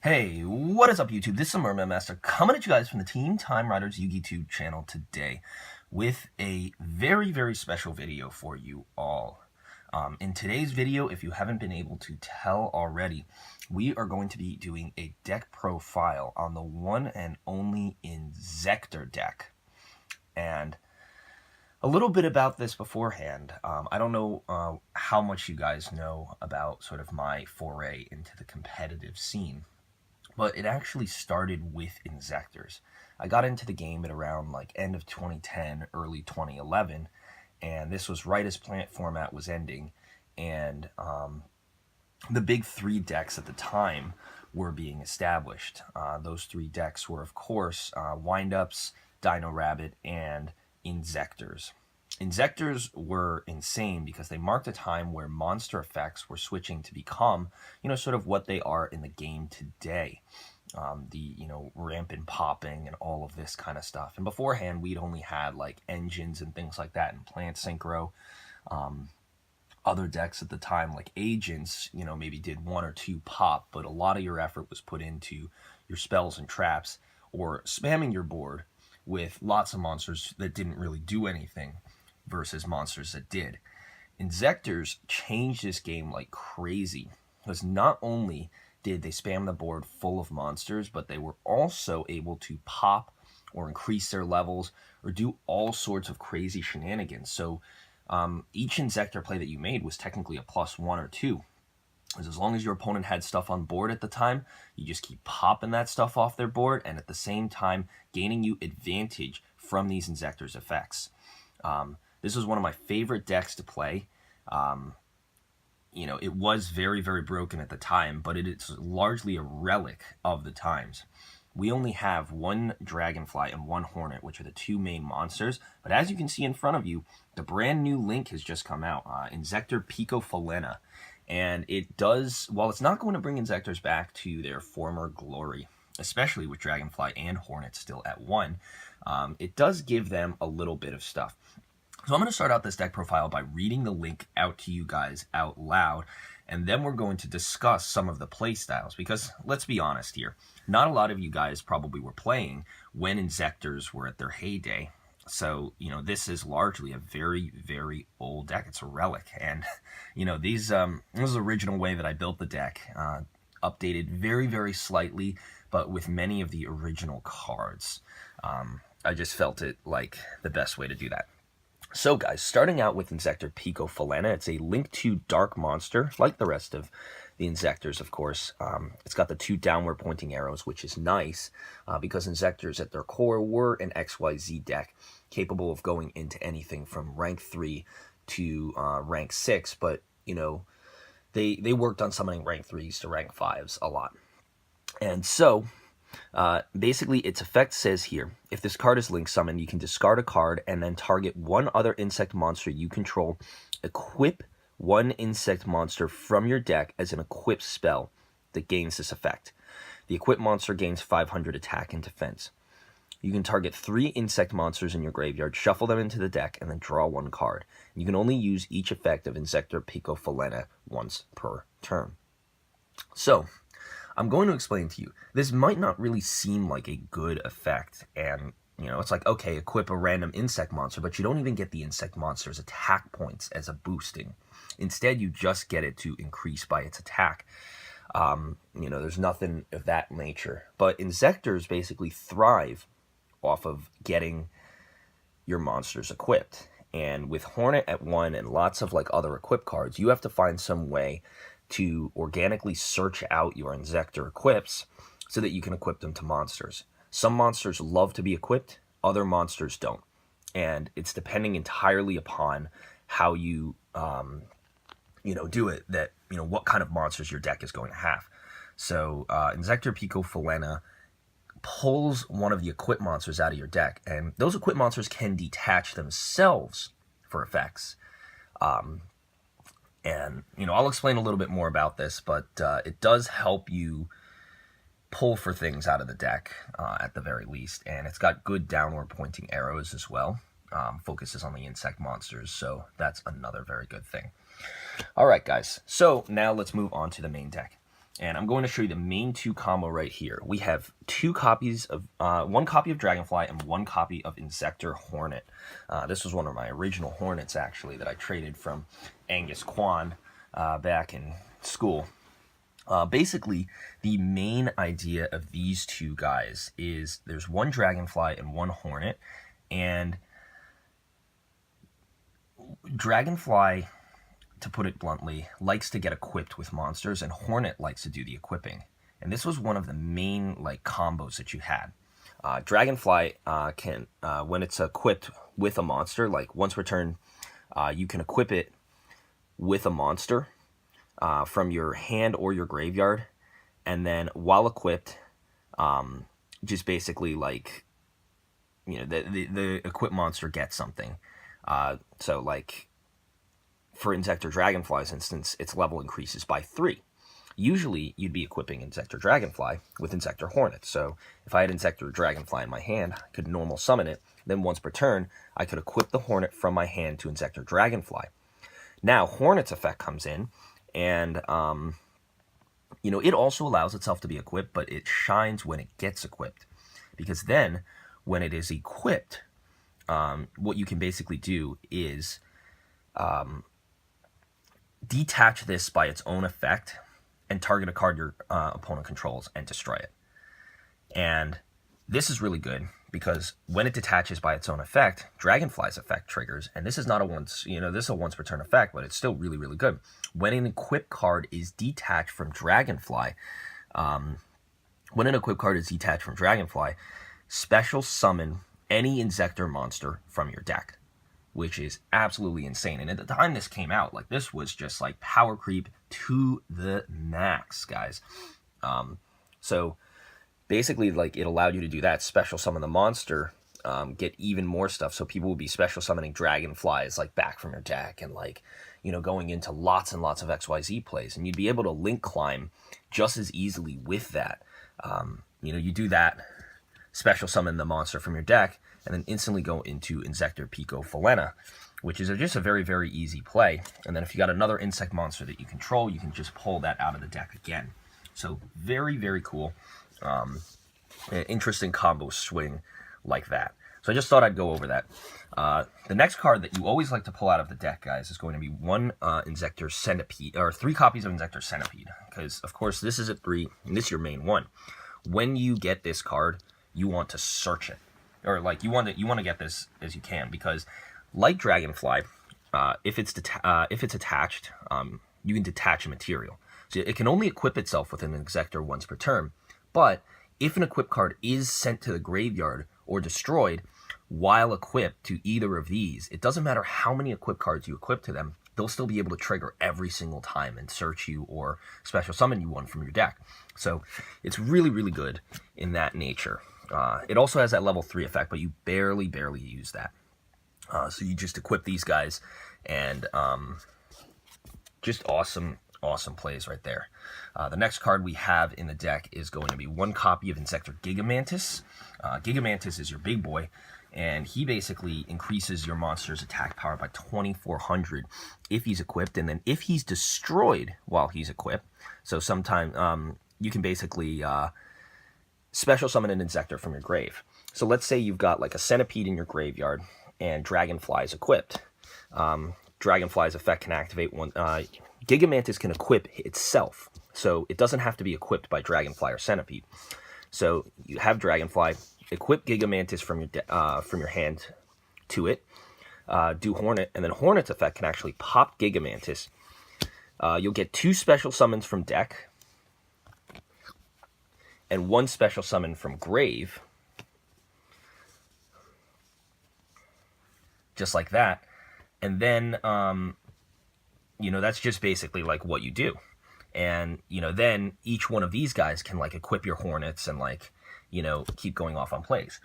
Hey, what is up YouTube? This is Merman Master coming at you guys from the Team Time Riders YouTube channel today with a very special video for you all. In today's video, if you haven't been able to tell already, we are going to be doing a deck profile on the one and only Inzektor deck. And a little bit about this beforehand. I don't know how much you guys know about sort of my foray into the competitive scene, but it actually started with Inzektors. I got into the game at around like end of 2010, early 2011, and this was right as Plant format was ending, and the big three decks at the time were being established. Those three decks were, of course, Windups, Dino Rabbit, and Inzektors. Inzektors were insane because they marked a time where monster effects were switching to become, sort of what they are in the game today. The rampant popping and all of this kind of stuff. And beforehand, we'd only had like engines and things like that in Plant Synchro. Other decks at the time, like Agents, maybe did one or two pop, but a lot of your effort was put into your spells and traps or spamming your board with lots of monsters that didn't really do anything versus monsters that did. Inzektors changed this game like crazy, because not only did they spam the board full of monsters, but they were also able to pop or increase their levels or do all sorts of crazy shenanigans. So each Inzektor play that you made was technically a +1 or 2. Because as long as your opponent had stuff on board at the time, you just keep popping that stuff off their board, and at the same time gaining you advantage from these Inzektors' effects. This was one of my favorite decks to play. It was very broken at the time, but it is largely a relic of the times. We only have one Dragonfly and one Hornet, which are the two main monsters. But as you can see in front of you, the brand new Link has just come out, Inzektor Picofalena. And it does, while it's not going to bring Inzektors back to their former glory, especially with Dragonfly and Hornet still at 1, it does give them a little bit of stuff. So I'm going to start out this deck profile by reading the link out to you guys out loud, and then we're going to discuss some of the play styles, because let's be honest here, not a lot of you guys probably were playing when Inzektors were at their heyday. So, this is largely a very old deck. It's a relic, and, this is the original way that I built the deck, updated very slightly, but with many of the original cards. I just felt it like the best way to do that. So guys, starting out with Inzektor Picofalena, it's a Link 2 Dark Monster, like the rest of the Inzektors, of course. It's got the 2 downward pointing arrows, which is nice, because Inzektors at their core were an XYZ deck, capable of going into anything from rank 3 to rank 6, but, they worked on summoning rank 3s to rank 5s a lot. And so basically, its effect says here, if this card is Link summoned, you can discard a card and then target one other insect monster you control. Equip one insect monster from your deck as an equip spell that gains this effect. The equipped monster gains 500 attack and defense. You can target 3 insect monsters in your graveyard, shuffle them into the deck, and then draw 1 card. You can only use each effect of Inzektor Picofalena once per turn. So, I'm going to explain to you, this might not really seem like a good effect, and, it's like, okay, equip a random insect monster, but you don't even get the insect monster's attack points as a boosting. Instead, you just get it to increase by its attack. There's nothing of that nature. But Inzektors basically thrive off of getting your monsters equipped. And with Hornet at 1 and lots of, other equip cards, you have to find some way to organically search out your Inzektor equips so that you can equip them to monsters. Some monsters love to be equipped, other monsters don't. And it's depending entirely upon how you, do it, that, what kind of monsters your deck is going to have. So, Inzektor Picofalena pulls one of the equipped monsters out of your deck, and those equipped monsters can detach themselves for effects. And, I'll explain a little bit more about this, but it does help you pull for things out of the deck, at the very least. And it's got good downward pointing arrows as well. Focuses on the insect monsters, so that's another very good thing. Alright guys, so now let's move on to the main deck. And I'm going to show you the main 2 combo right here. We have 2 copies of, 1 copy of Dragonfly and 1 copy of Inzektor Hornet. This was one of my original Hornets, actually, that I traded from Angus Kwan back in school. Basically, the main idea of these 2 guys is there's 1 Dragonfly and 1 Hornet, and Dragonfly, to put it bluntly, likes to get equipped with monsters, and Hornet likes to do the equipping. And this was one of the main combos that you had. Dragonfly can, when it's equipped with a monster, once per turn, you can equip it with a monster from your hand or your graveyard, and then while equipped, just basically the equipped monster gets something. So for Inzektor Dragonfly's instance, its level increases by 3. Usually, you'd be equipping Inzektor Dragonfly with Inzektor Hornet. So if I had Inzektor Dragonfly in my hand, I could normal summon it. Then once per turn, I could equip the Hornet from my hand to Inzektor Dragonfly. Now, Hornet's effect comes in, and it also allows itself to be equipped, but it shines when it gets equipped. Because then, when it is equipped, what you can basically do is detach this by its own effect and target a card your opponent controls and destroy it. And this is really good because when it detaches by its own effect, Dragonfly's effect triggers, and this is not a once, this is a once per turn effect, but it's still really, really good. When an equipped card is detached from Dragonfly, special summon any Inzektor monster from your deck, which is absolutely insane. And at the time this came out, this was just power creep to the max, guys. So basically, it allowed you to do that, special summon the monster, get even more stuff. So people would be special summoning Dragonflies back from your deck, and going into lots and lots of XYZ plays, and you'd be able to link climb just as easily with that. You do that, special summon the monster from your deck, and then instantly go into Inzektor Picofalena, which is just a very, very easy play. And then if you got another insect monster that you control, you can just pull that out of the deck again. So very, very cool. An interesting combo swing like that. So I just thought I'd go over that. The next card that you always like to pull out of the deck, guys, is going to be 1 Inzektor Centipede, or 3 copies of Inzektor Centipede, because of course this is at 3, and this is your main one. When you get this card, you want to search it, or you want to get this as you can, because like Dragonfly, if it's attached, you can detach a material. So it can only equip itself with an Inzektor once per turn, but if an equipped card is sent to the graveyard or destroyed while equipped to either of these, it doesn't matter how many equipped cards you equip to them, they'll still be able to trigger every single time and search you or special summon you one from your deck. So it's really, really good in that nature. It also has that level 3 effect, but you barely use that. So you just equip these guys, and just awesome plays right there. The next card we have in the deck is going to be 1 copy of Inzektor Giga Mantis. Giga Mantis is your big boy, and he basically increases your monster's attack power by 2,400 if he's equipped, and then if he's destroyed while he's equipped, so sometime you can basically special summon an Inzektor from your grave. So let's say you've got a centipede in your graveyard, and Dragonfly is equipped. Dragonfly's effect can activate one. Giga Mantis can equip itself, so it doesn't have to be equipped by Dragonfly or Centipede. So you have Dragonfly, equip Giga Mantis from your hand to it, do Hornet, and then Hornet's effect can actually pop Giga Mantis. You'll get 2 special summons from deck, and 1 special summon from grave, just like that. And then, that's just basically what you do. And, then each one of these guys can equip your Hornets and keep going off on plays.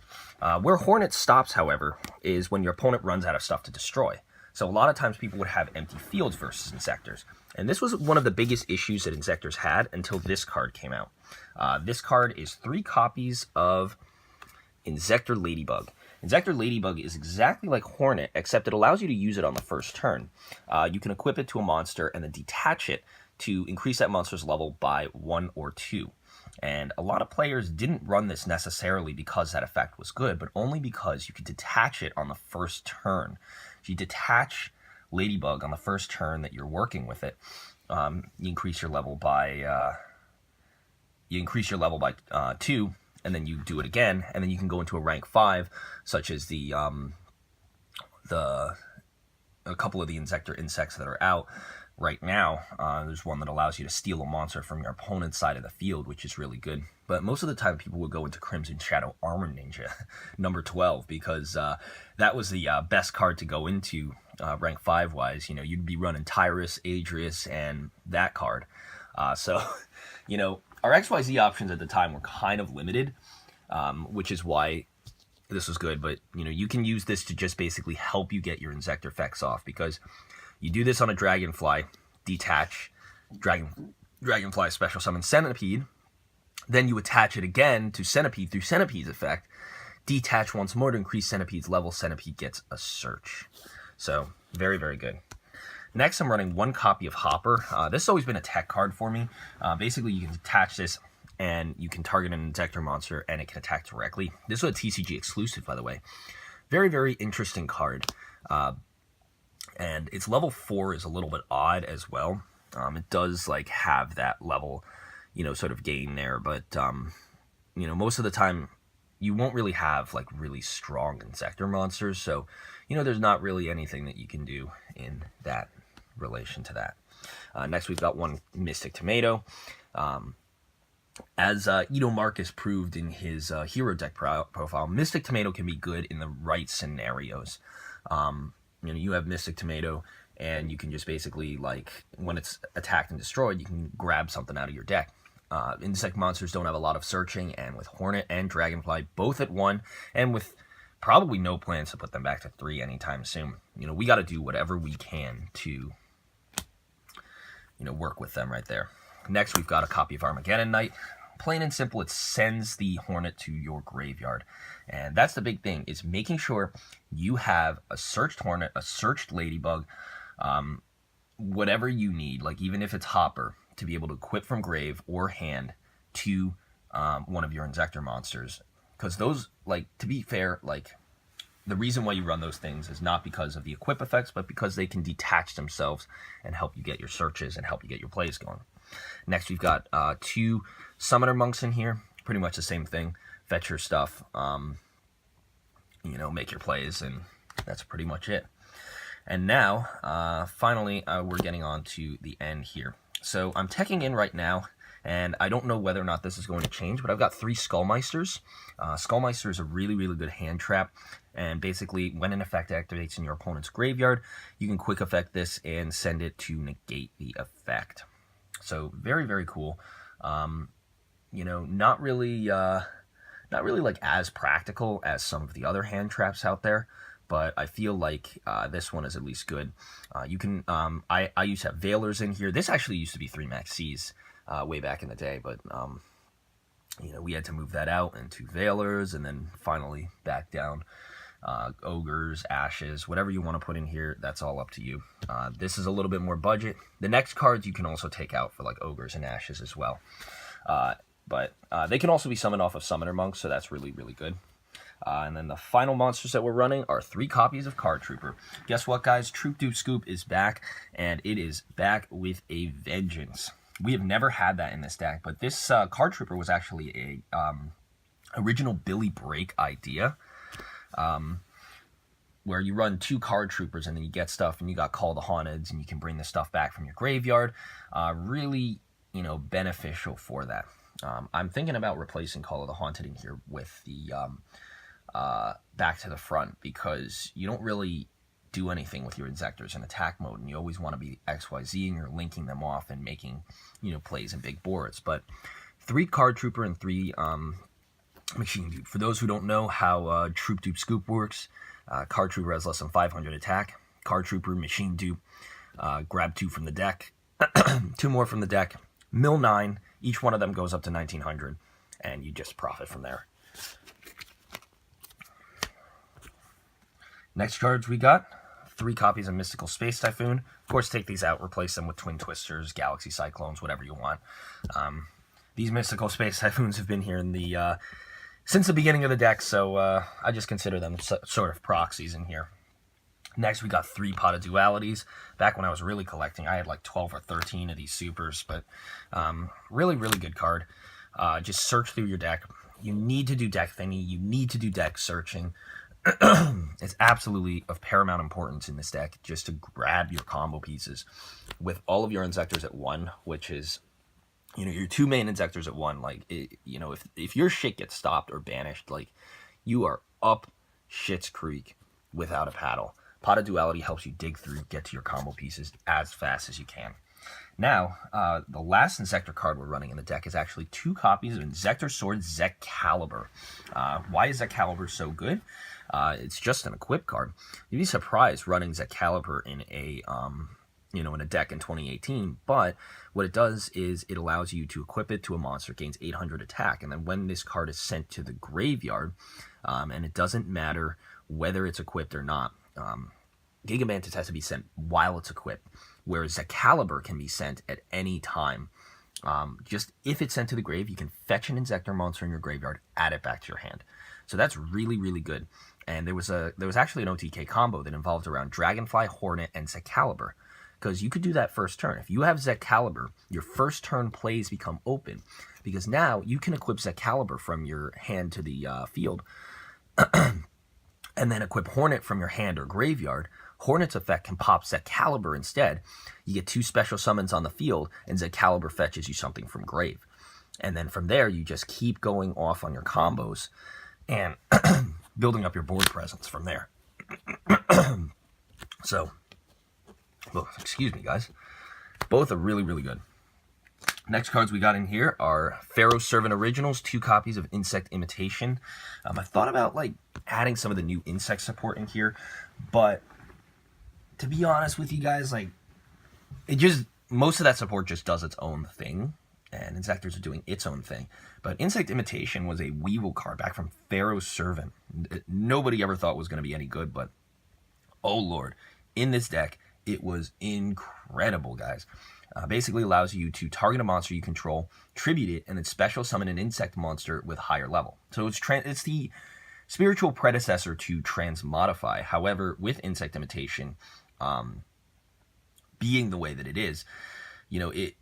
Where Hornet stops, however, is when your opponent runs out of stuff to destroy. So a lot of times people would have empty fields versus Inzektors. And this was one of the biggest issues that Inzektors had until this card came out. This card is 3 copies of Inzektor Ladybug. Inzektor Ladybug is exactly like Hornet, except it allows you to use it on the first turn. You can equip it to a monster and then detach it to increase that monster's level by 1 or 2. And a lot of players didn't run this necessarily because that effect was good, but only because you could detach it on the first turn. If you detach Ladybug on the first turn that you're working with it, you increase your level by 2, and then you do it again, and then you can go into a rank 5, such as a couple of the Inzektor insects that are out right now. There's one that allows you to steal a monster from your opponent's side of the field, which is really good. But most of the time, people would go into Crimson Shadow Armor Ninja, number 12, because that was the best card to go into rank 5-wise. You know, you'd be running Tyrus, Adrius, and that card. So, you know, our XYZ options at the time were kind of limited, which is why this was good. But, you know, you can use this to just basically help you get your Inzektor effects off, because you do this on a Dragonfly, detach, Dragonfly special summon Centipede, then you attach it again to Centipede through Centipede's effect, detach once more to increase Centipede's level, Centipede gets a search. So, very, very good. Next, I'm running 1 copy of Hopper. This has always been a tech card for me. Basically, you can detach this, and you can target an Inzektor monster, and it can attack directly. This was a TCG exclusive, by the way. Very, very interesting card. And its level 4 is a little bit odd as well. It does, like, have that level, you know, sort of gain there. But, you know, most of the time, you won't really have, like, really strong Inzektor monsters. So, you know, there's not really anything that you can do in that relation to that. Next, we've got 1 Mystic Tomato. As Edo Marcus proved in his hero deck profile, Mystic Tomato can be good in the right scenarios. You know, you have Mystic Tomato, and you can just basically, like, when it's attacked and destroyed, you can grab something out of your deck. Insect monsters don't have a lot of searching, and with Hornet and Dragonfly both at 1, and with probably no plans to put them back to 3 anytime soon, you know, we got to do whatever we can to, you know, work with them right there. Next, we've got a copy of Armageddon Knight. Plain and simple, it sends the Hornet to your graveyard. And that's the big thing, is making sure you have a searched Hornet, a searched Ladybug, whatever you need, like even if it's Hopper, to be able to equip from grave or hand to one of your Inzektor monsters. Because those, like, to be fair, like, the reason why you run those things is not because of the equip effects, but because they can detach themselves and help you get your searches and help you get your plays going. Next, we've got 2 Summoner Monks in here. Pretty much the same thing. Fetch your stuff, you know, make your plays, and that's pretty much it. And now, finally, we're getting on to the end here. So I'm teching in right now, and I don't know whether or not this is going to change, but I've got 3 Skullmeisters. Skullmeister is a really, really good hand trap, and basically, when an effect activates in your opponent's graveyard, you can quick effect this and send it to negate the effect. So very, very cool. You know, not really like as practical as some of the other hand traps out there, but I feel like this one is at least good. You can, I used to have Veilers in here. This actually used to be 3 Max Cs way back in the day, but you know, we had to move that out into Veilers, and then finally back down. Ogres, Ashes, whatever you want to put in here, that's all up to you. This is a little bit more budget. The next cards you can also take out for, like, Ogres and Ashes as well. But they can also be summoned off of Summoner Monks, so that's really, really good. And then the final monsters that we're running are 3 copies of Card Trooper. Guess what, guys? Troop Dupe Scoop is back, and it is back with a vengeance. We have never had that in this deck, but this Card Trooper was actually a original Billy Break idea. Where you run 2 Card Troopers, and then you get stuff, and you got Call the Haunteds, and you can bring the stuff back from your graveyard. Really, you know, beneficial for that. I'm thinking about replacing Call of the Haunted in here with the Back to the Front, because you don't really do anything with your Inzektors in attack mode, and you always want to be XYZ, and you're linking them off and making, you know, plays in big boards. But 3 Card Trooper and 3 Machine Dupe. For those who don't know how Troop Dupe Scoop works, Card Trooper has less than 500 attack. Card Trooper, Machine Dupe, grab 2 from the deck, 2 more from the deck, mill 9. Each one of them goes up to 1900, and you just profit from there. Next cards we got 3 copies of Mystical Space Typhoon. Of course, take these out, replace them with Twin Twisters, Galaxy Cyclones, whatever you want. These Mystical Space Typhoons have been here in the since the beginning of the deck, so I just consider them sort of proxies in here. Next, we got 3 Pot of Dualities. Back when I was really collecting, I had like 12 or 13 of these supers, but really, really good card. Just search through your deck. You need to do deck thingy. You need to do deck searching. It's absolutely of paramount importance in this deck just to grab your combo pieces with all of your Inzektors at 1, which is, you know, your 2 main Inzektors at 1. Like, you know, if your shit gets stopped or banished, like, you are up shit's creek without a paddle. Pot of Duality helps you dig through, get to your combo pieces as fast as you can. Now, the last Inzektor card we're running in the deck is actually 2 copies of Inzektor Sword Zecalibur. Why is Zecalibur so good? It's just an equip card. You'd be surprised running Zecalibur in a in a deck in 2018, but what it does is it allows you to equip it to a monster, gains 800 attack, and then when this card is sent to the graveyard, and it doesn't matter whether it's equipped or not, Giga Mantis has to be sent while it's equipped, whereas Zecalibur can be sent at any time. Just if it's sent to the grave, you can fetch an Inzektor monster in your graveyard, add it back to your hand. So that's really, really good. And there was actually an OTK combo that involved around Dragonfly, Hornet, and Zecalibur, because you could do that first turn. If you have Zecalibur, your first turn plays become open, because now you can equip Zecalibur from your hand to the field, and then equip Hornet from your hand or graveyard. Hornet's effect can pop Zecalibur instead. You get 2 special summons on the field, and Zecalibur fetches you something from grave. And then from there, you just keep going off on your combos and building up your board presence from there. So, well, excuse me, guys. Both are really, really good. Next cards we got in here are Pharaoh's Servant Originals, 2 copies of Insect Imitation. I thought about like adding some of the new insect support in here, but to be honest with you guys, like, most of that support just does its own thing, and Inzektors are doing its own thing. But Insect Imitation was a Weevil card back from Pharaoh's Servant. Nobody ever thought was going to be any good, but oh lord, in this deck, it was incredible, guys. Basically allows you to target a monster you control, tribute it, and then special summon an insect monster with higher level. So it's the spiritual predecessor to Transmodify. However, with Insect Imitation being the way that it is, you know, it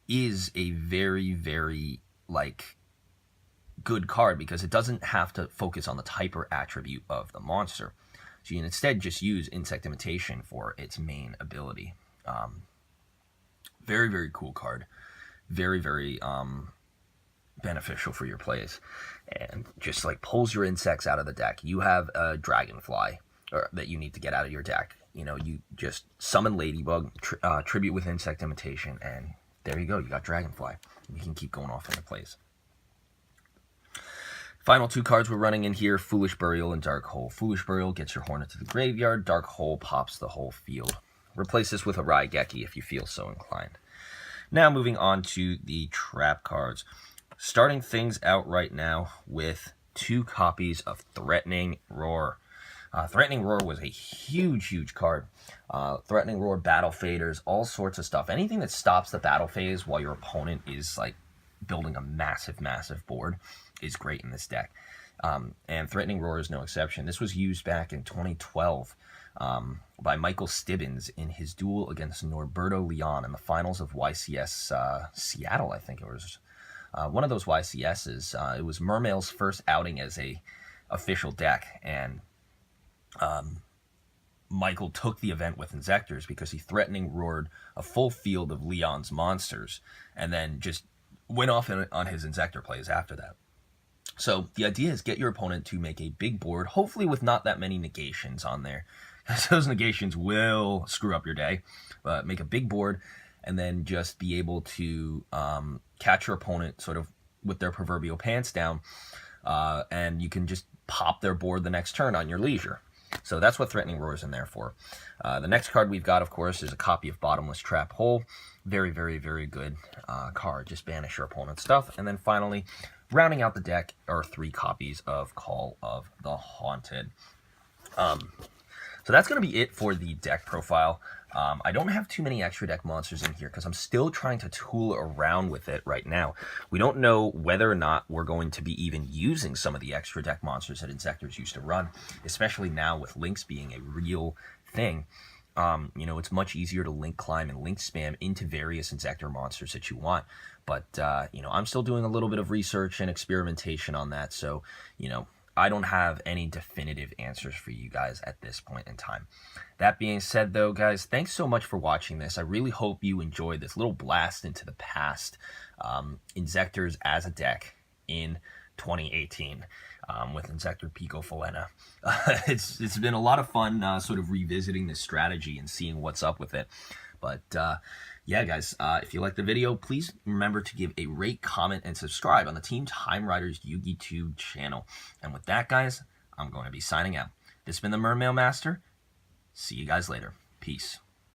is a very, very, like, good card because it doesn't have to focus on the type or attribute of the monster. So you can instead just use Insect Imitation for its main ability. Very, very cool card. Very, very beneficial for your plays. And just like pulls your insects out of the deck. You have a Dragonfly that you need to get out of your deck. You know, you just summon Ladybug, tribute with Insect Imitation, and there you go. You got Dragonfly. You can keep going off into plays. Final 2 cards we're running in here, Foolish Burial and Dark Hole. Foolish Burial gets your Hornet to the graveyard. Dark Hole pops the whole field. Replace this with a Raigeki if you feel so inclined. Now moving on to the trap cards. Starting things out right now with 2 copies of Threatening Roar. Threatening Roar was a huge, huge card. Threatening Roar, battle faders, all sorts of stuff. Anything that stops the battle phase while your opponent is like building a massive, massive board is great in this deck. And Threatening Roar is no exception. This was used back in 2012 by Michael Stibbins in his duel against Norberto Leon in the finals of YCS Seattle, I think it was. One of those YCSs. It was Mermail's first outing as a official deck, and Michael took the event with Inzektors because he Threatening Roared a full field of Leon's monsters and then just went off on his Inzektor plays after that. So the idea is get your opponent to make a big board, hopefully with not that many negations on there, because those negations will screw up your day. But make a big board and then just be able to catch your opponent sort of with their proverbial pants down, and you can just pop their board the next turn on your leisure. So that's what Threatening Roar is in there for. The next card we've got, of course, is a copy of Bottomless Trap Hole. Very, very, very good card. Just banish your opponent's stuff. And then finally, rounding out the deck are 3 copies of Call of the Haunted. So So that's going to be it for the deck profile. I don't have too many extra deck monsters in here because I'm still trying to tool around with it right now. We don't know whether or not we're going to be even using some of the extra deck monsters that Inzektors used to run, especially now with links being a real thing. You know, it's much easier to link climb and link spam into various Inzektor monsters that you want. But, you know, I'm still doing a little bit of research and experimentation on that. So, you know, I don't have any definitive answers for you guys at this point in time. That being said, though, guys, thanks so much for watching this. I really hope you enjoyed this little blast into the past. Inzektors as a deck in 2018 with Inzektor Picofalena. It's been a lot of fun sort of revisiting this strategy and seeing what's up with it. But yeah, guys, if you liked the video, please remember to give a rate, comment, and subscribe on the Team Time Riders YouTube channel. And with that, guys, I'm going to be signing out. This has been the Mermail Master. See you guys later. Peace.